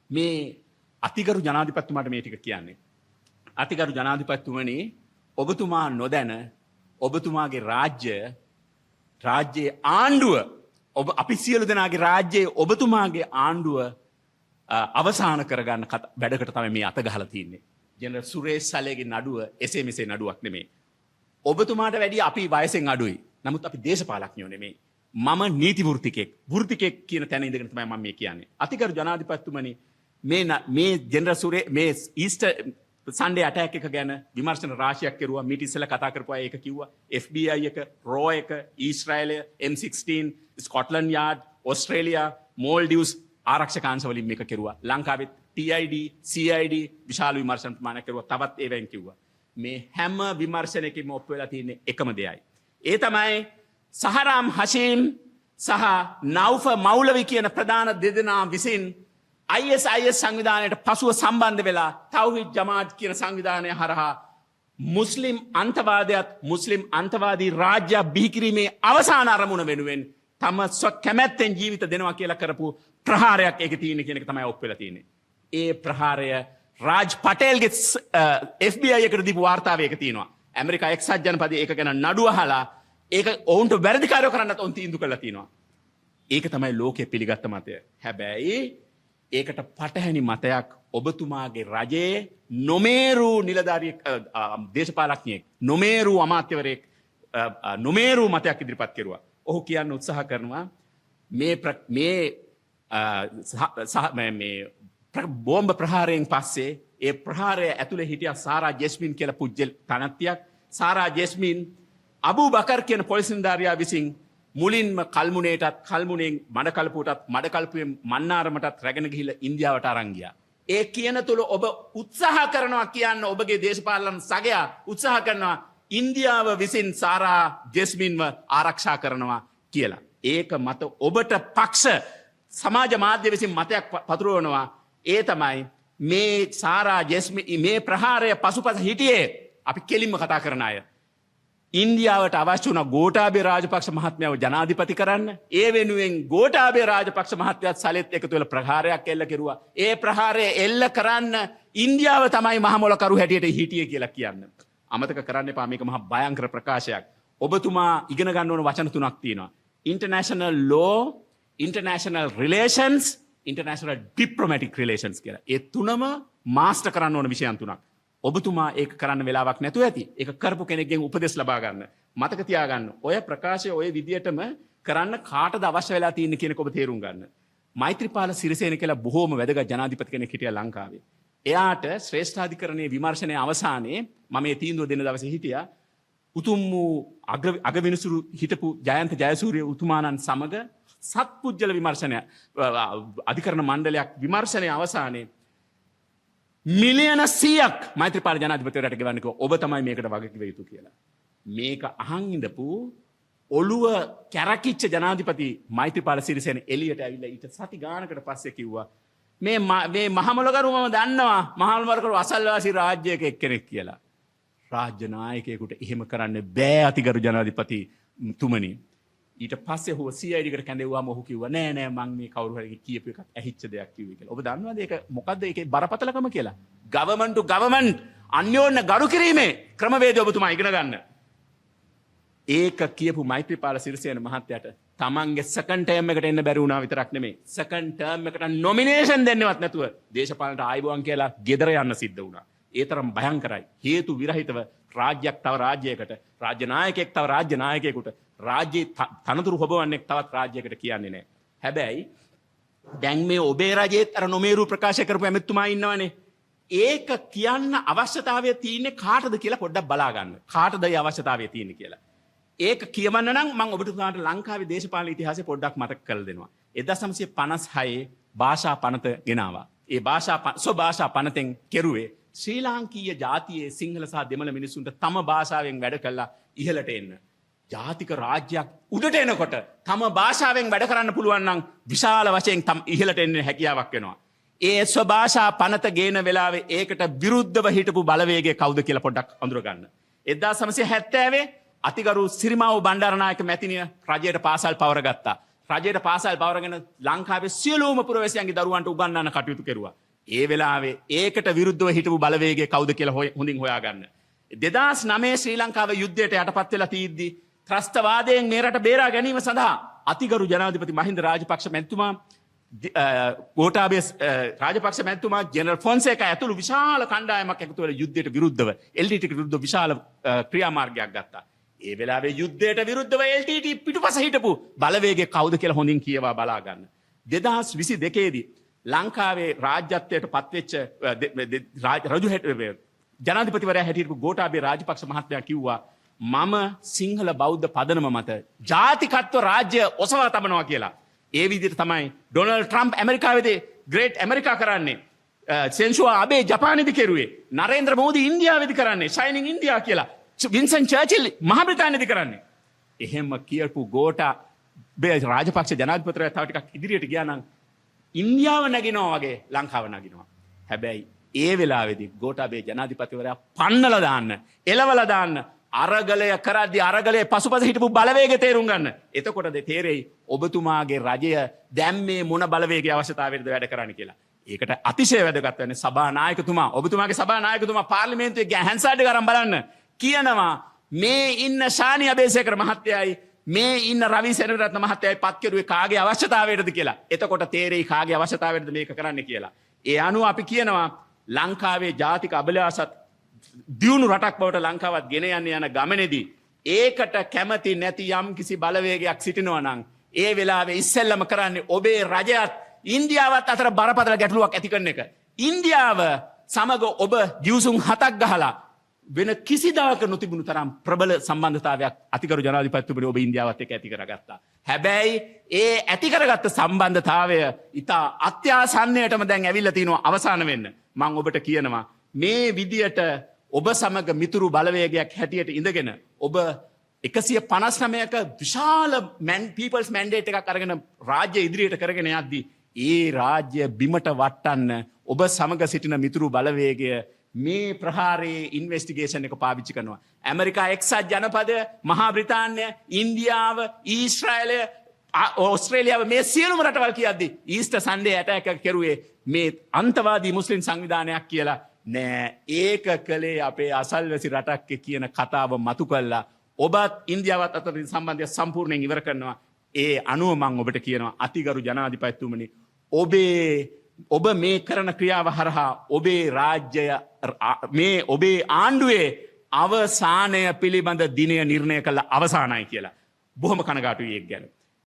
මේ අතිගරු ජනාධිපතිතුමාට මේ ටික කියන්නේ. අතිගරු ජනාධිපතිතුමනි ඔබතුමා නොදැන ඔබතුමාගේ රාජ්‍යයේ ආණ්ඩුව ඔබ අපි සියලු දෙනාගේ රාජ්‍යයේ ඔබතුමාගේ ආණ්ඩුව අවසාන කරගන්න වැඩකට තමයි මේ අත ගහලා තින්නේ. ජෙනරල් සුරේෂ් සලේගේ නඩුව එසේ මෙසේ නඩුවක් නෙමෙයි. ඔබතුමාට වැඩිය අපි වයසෙන් අඩුයි. නමුත් අපි දේශපාලඥයෝ නෙමෙයි. මම නීති වෘත්තිකෙක් කියන තැන ඉඳගෙන තමයි මම මේ කියන්නේ. අතිගරු ජනාධිපතිතුමනි මේ ජෙනරල් සුරේ මේ ඊස්ටර් සන්ඩේ ඇටැක් එක ගැන විමර්ශන රාශියක් කෙරුවා. මීට ඉස්සෙල්ලා කතා කරපු අය ඒක කිව්වා. FBI එක, රෝ එක, ඊශ්‍රායලය, M16, ස්කොට්ලන්ඩ් යාඩ්, ඕස්ට්‍රේලියා, මෝල්ඩිව්ස් ආරක්ෂක අංශ වලින් මේක කෙරුවා. ලංකාවෙත් TID, CID විශාල විමර්ශන ප්‍රමාණයක් කෙරුවා. තවත් ඒවෙන් කිව්වා. මේ හැම විමර්ශනයකින්ම ඔප්පු වෙලා තියෙන්නේ එකම දෙයයි. ඒ තමයි සහරාම් හෂීම් සහ නෞෆ මෞලවි කියන ප්‍රධාන දෙදෙනා විසින් ISIS සංවිධානයට පසුව සම්බන්ධ වෙලා තවහිද් ජමාත් කියන සංවිධානය හරහා මුස්ලිම් අන්තවාදයත් මුස්ලිම් අන්තවාදී රාජ්‍යයක් බිහි කිරීමේ අවසාන අරමුණ වෙනුවෙන් තම කැමැත්තෙන් ජීවිත දෙනවා කියලා කරපු ප්‍රහාරයක් ඒකේ තියෙන කියන එක තමයි ඔප්පු වෙලා තියෙන්නේ. ඒ ප්‍රහාරය රාජ් පටේල්ගේ FBI එකට දීපු වාර්තාවේ ඒක තියෙනවා. ඇමරිකා එක්සත් ජනපදයේ ඒක ගැන නඩුව අහලා ඒක ඔවුන්ට වැරදිකාරයෝ කරන්නත් ඔවුන් තීන්දුව කළා තියෙනවා. ඒක තමයි ලෝකයේ පිළිගත්ත මතය. හැබැයි ඒකට පටහැනි මතයක් ඔබතුමාගේ රජයේ නොමේරු නිලධාරියෙක් දේශපාලඥයෙක් නොමේරු අමාත්‍යවරයෙක් නොමේරු මතයක් ඉදිරිපත් කෙරුවා. ඔහු කියන්න උත්සාහ කරනවා මේ බෝම්බ ප්‍රහාරයෙන් පස්සේ ඒ ප්‍රහාරය ඇතුලේ හිටියා සාරා ජෙස්මින් කියලා පුජ්‍යල් තනත්තියක්. සාරා ජෙස්මින් අබූ බකර් කියන පොලිස් නිලධාරියා විසින් මුලින්ම කල්මුණේටත් කල්මුණෙන් මඩකල්පුවටත් මඩකල්පුවෙන් මන්නාරමටත් රැගෙන ගිහිල්ලා ඉන්දියාවට අරන් ගියා. ඒ කියන තුල ඔබ උත්සාහ කරනවා කියන්න ඔබගේ දේශපාලන සගයා උත්සාහ කරනවා ඉන්දියාව විසින් සාරා ජෙස්මින්ව ආරක්ෂා කරනවා කියලා. ඒක මත ඔබට පක්ෂ සමාජ මාධ්‍ය විසින් මතයක් පතුරවනවා. ඒ තමයි මේ සාරා ජෙස්මින් මේ ප්‍රහාරය පසුපස හිටියේ අපි කෙලින්ම කතා කරන අය. ඉන්දියාවට අවශ්‍ය වුණ ගෝඨාභය රාජපක්ෂ මහත්මයාව ජනාධිපති කරන්න. ඒ වෙනුවෙන් ගෝඨාභය රාජපක්ෂ මහත්මයාත් සලෙත් එකතු වෙලා ප්‍රහාරයක් එල්ල කෙරුවා. ඒ ප්‍රහාරය එල්ල කරන්න ඉන්දියාව තමයි මහමොලකරු හැටියට හිටියේ කියලා කියන්න. අමතක කරන්න එපා මේක මහා භයංකර ප්‍රකාශයක්. ඔබතුමා ඉගෙන ගන්න ඕන වචන තුනක් තියෙනවා. International law, international relations, international diplomatic relations කියලා. ඒ තුනම මාස්ටර් කරන්න ඕන විෂයන් තුනක්. ඔබතුමා ඒක කරන්න වෙලාවක් නැතුව ඇති. ඒක කරපු කෙනෙක්ගෙන් උපදෙස් ලබා ගන්න. මතක තියාගන්න. ඔය ප්‍රකාශය ඔය විදියටම කරන්න කාටද අවශ්‍ය වෙලා තියෙන්නේ කියන එක ඔබ තේරුම් ගන්න. මෛත්‍රීපාල සිරිසේන කියලා බොහෝම වැදගත් ජනාධිපති කෙනෙක් හිටියා ලංකාවේ. එයාට ශ්‍රේෂ්ඨාධිකරණයේ විමර්ශනයේ අවසානයේ මම මේ තීන්දුව දෙන දවසේ හිටියා. උතුම් වූ අගවිනිසුරු හිටපු ජයන්ත ජයසූරිය උතුමාණන් සමග සත්පුජ්‍යල විමර්ශනය අධිකරණ මණ්ඩලයක් විමර්ශනයේ අවසානයේ මිලියන 100ක් මෛත්‍රීපාල ජනාධිපතිවරයාට ගෙවන්න කිව්වා. ඔබ තමයි මේකට වගකිව යුතු කියලා. මේක අහන් ඉඳපු ඔළුව කැරකිච්ච ජනාධිපති මෛත්‍රීපාල සිරිසේන එළියට ඇවිල්ලා ඊට සති ගානකට පස්සේ කිව්වා මේ මහමොලකරු මම දන්නවා මහමොලකරු අසල්වාසී රාජ්‍යයක එක්කෙනෙක් කියලා. රාජ්‍ය නායකයෙකුට එහෙම කරන්න බෑ අතිගරු ජනාධිපති තුමනි. ඊට පස්සේ ඔහු CID එකට කැඳෙව්වාම ඔහු කිව්වා නෑ නෑ මං මේ කවුරු හරි කියපු එකක් ඇහිච්ච දෙයක් කිව්වේ කියලා. ඔබ දන්නවද ඒක මොකද්ද ඒකේ බරපතලකම කියලා? government to government අන්‍යෝන්‍ය ගරු කිරීමේ ක්‍රමවේදය ඔබතුමා ඉගෙන ගන්න. ඒක කියපු මෛත්‍රීපාල සිරිසේන මහත්තයාට තමන්ගේ සෙකන්ඩ් ටර්ම් එකට එන්න බැරි වුණා විතරක් නෙමෙයි. සෙකන්ඩ් ටර්ම් එකට නොමිනේෂන් දෙන්නවත් නැතුව දේශපාලනට ආයිබුවන් කියලා ගෙදර යන්න සිද්ධ වුණා. ඒ තරම් භයංකරයි. හේතු විරහිතව රාජ්‍යයක් තව රාජ්‍යයකට, රාජ්‍ය නායකයෙක් තව රාජ්‍ය නායකයෙකුට, රාජ්‍යයේ තනතුරු හොබවන්නෙක් තවත් රාජ්‍යයකට කියන්නේ නැහැ. හැබැයි දැන් මේ ඔබේ රජයේත් අර නොමේරු ප්‍රකාශ කරපු ඇමතුමා ඉන්නවනේ. ඒක කියන්න අවශ්‍යතාවය තියෙන්නේ කාටද කියලා පොඩ්ඩක් බලා ගන්න. කාටද ඒ අවශ්‍යතාවය තියෙන්නේ කියලා. ඒක කියවන්න නම් මම ඔබතුමාට ලංකාවේ දේශපාලන ඉතිහාසය පොඩ්ඩක් මතක කරලා දෙනවා. 1956 භාෂා පනත ගෙනාවා. ඒ භාෂා පනතෙන් කෙරුවේ ශ්‍රී ලාංකීය ජාතියේ සිංහල සහ දෙමළ මිනිසුන්ට තම භාෂාවෙන් වැඩ කළා ඉහළට එන්න. ජාතික රාජ්‍යයක් උඩට එනකොට තම භාෂාවෙන් වැඩ කරන්න පුළුවන් නම් විශාල වශයෙන් ඉහළට එන්න හැකියාවක් වෙනවා. ඒ ස්වභාෂා පනත ගේන වෙලාවේ ඒකට විරුද්ධව හිටපු බලවේගය කවුද කියලා පොඩ්ඩක් අඳුර ගන්න. 1970 අතිගරු සිරිමාවෝ බණ්ඩාරනායක මැතිණිය රජයට පාසල් පවර ගත්තා. රජයට පාසල් පවරගෙන ලංකාවේ සියලුම පුරවැසියන්ගේ දරුවන්ට උගන්වන්න කටයුතු කෙරුවා. ඒ වෙලාවේ ඒකට විරුද්ධව හිටපු බලවේගය කවුද කියලා හොඳින් හොයාගන්න. 2009 ශ්‍රී ලංකාව යුද්ධයට යටපත් වෙලා තීද්දි ත්‍රස්තවාදයෙන් මේ රට බේරා ගැනීම සඳහා අතිගරු ජනාධිපති මහින්ද රාජපක්ෂ මැතිතුමා ගෝඨාභය රාජපක්ෂ මැතිතුමා ජෙනරල් ෆොන්සේකා ඇතුළු විශාල කණ්ඩායමක් එකතු වෙලා යුද්ධයට විරුද්ධව LTTට විරුද්ධව විශාල ක්‍රියාමාර්ගයක් ගත්තා. ඒ වෙලාවේ යුද්ධයට විරුද්ධව LTT පිටුපස හිටපු බලවේගය කවුද කියලා හොඳින් කියවා බලා ගන්න. 2022 දී ලංකාවේ රාජ්‍යත්වයට පත්වෙච්ච ජනාධිපතිවරයා හැටියට ගෝඨාභය රාජපක්ෂ මහත්මයා කිව්වා මම සිංහල බෞද්ධ පදනම මත ජාතිකත්ව රාජ්‍ය ඔසවා තබනවා කියලා. ඒ විදිහට තමයි ඩොනල්ඩ් ට්‍රම්ප් ඇමරිකාවේදී ග්‍රේට් ඇමරිකා කරන්නේ. සෙන්ෂුවා ආබේ ජපානයේදී කෙරුවේ. නරේන්ද්‍ර මෝදි ඉන්දියාවේදී කරන්නේ. ෂයිනින් ඉන්දියා කියලා. වින්සන් චර්චිල් මහ බ්‍රිතාන්‍යයේදී කරන්නේ. එහෙම කියපු ගෝඨාභය රාජපක්ෂ ජනාධිපතිවරයා තව ටිකක් ඉදිරියට ගියා නම් ඉන්දියාව නැගිනවා වගේ ලංකාව නැගිනවා. හැබැයි ඒ වෙලාවේදී ගෝඨාභය ජනාධිපතිවරයා පන්නලා දාන්න, එලවලා දාන්න අරගලය කරද්දී අරගලයේ පසුපස හිටපු බලවේගය තේරුම් ගන්න. එතකොටද තේරෙයි ඔබතුමාගේ රජය දැන් මේ මොන බලවේගයේ අවශ්‍යතාවයටද වැඩ කරන්න කියලා. ඒකට අතිශය වැදගත් වෙන්නේ සභානායකතුමා. ඔබතුමාගේ සභානායකතුමා පාර්ලිමේන්තුවේ හැන්සාඩ් එක අරන් බලන්න කියනවා මේ ඉන්න ශානි අබේසේකර මහත්තයයි මේ ඉන්න රවි සෙනවිරත්න මහත්තයයි පත් කෙරුවේ කාගේ අවශ්‍යතාවයටද කියලා. එතකොට තේරෙයි කාගේ අවශ්‍යතාවයටද මේක කරන්න කියලා. ඒ අනුව අපි කියනවා ලංකාවේ ජාතික අභිලාෂත් දියුණු රටක් බවට ලංකාවත් ගෙන යන්න යන ගමනේදී ඒකට කැමති නැති යම් කිසි බලවේගයක් සිටිනවා නම් ඒ වෙලාවේ ඉස්සෙල්ලම කරන්නේ ඔබේ රජයත් ඉන්දියාවත් අතර බරපතල ගැටලුවක් ඇති කරන එක. ඉන්දියාව සමග ඔබ දිවුසුම් 7ක් ගහලා වෙන කිසිදාක නොතිබුණු තරම් ප්‍රබල සම්බන්ධතාවයක් අතිගරු ජනාධිපතිතුමනි ඔබ ඉන්දියාවත් එක්ක ඇති කරගත්තා. හැබැයි ඒ ඇති කරගත්ත සම්බන්ධතාවය ඉතා අත්‍යාසන්නයටම දැන් ඇවිල්ලා තිනවා අවසාන වෙන්න. මම ඔබට කියනවා මේ විදියට ඔබ සමග මිතුරු බලවේගයක් හැටියට ඉඳගෙන ඔබ 159ක විශාල පීපල්ස් මැන්ඩේට් එකක් අරගෙන රාජ්‍ය ඉදිරියට කරගෙන යද්දී ඒ රාජ්‍ය බිමට වට්ටන්න ඔබ සමග සිටින මිතුරු බලවේගය මේ ප්‍රහාරයේ ඉන්වෙස්ටිගේෂන් එක පාවිච්චි කරනවා. ඇමරිකා එක්සත් ජනපදය, මහා බ්‍රිතාන්‍ය, ඉන්දියාව, ඊශ්‍රායලය, ඕස්ට්‍රේලියාව මේ සියලුම රටවල් කියද්දී ඊස්ටර් සන්ඩේ ඇටැක් එක කෙරුවේ මේ අන්තවාදී මුස්ලිම් සංවිධානයක් කියලා නෑ. ඒක කළේ අපේ අසල්වැසි රටක් කියන කතාව මතු කළා. ඔබත් ඉන්දියාවත් අතර සම්බන්ධය සම්පූර්ණයෙන් ඉවර කරනවා. ඒ අනුව මම ඔබට කියනවා අතිගරු ජනාධිපතිතුමනි ඔබ මේ කරන ක්‍රියාව හරහා ඔබේ රාජ්‍යය මේ ඔබේ ආණ්ඩුවේ අවසානය පිළිබඳ දිනය නිර්ණය කළ අවසානයි කියලා. බොහොම කනගාටුයි ඒක ගැන.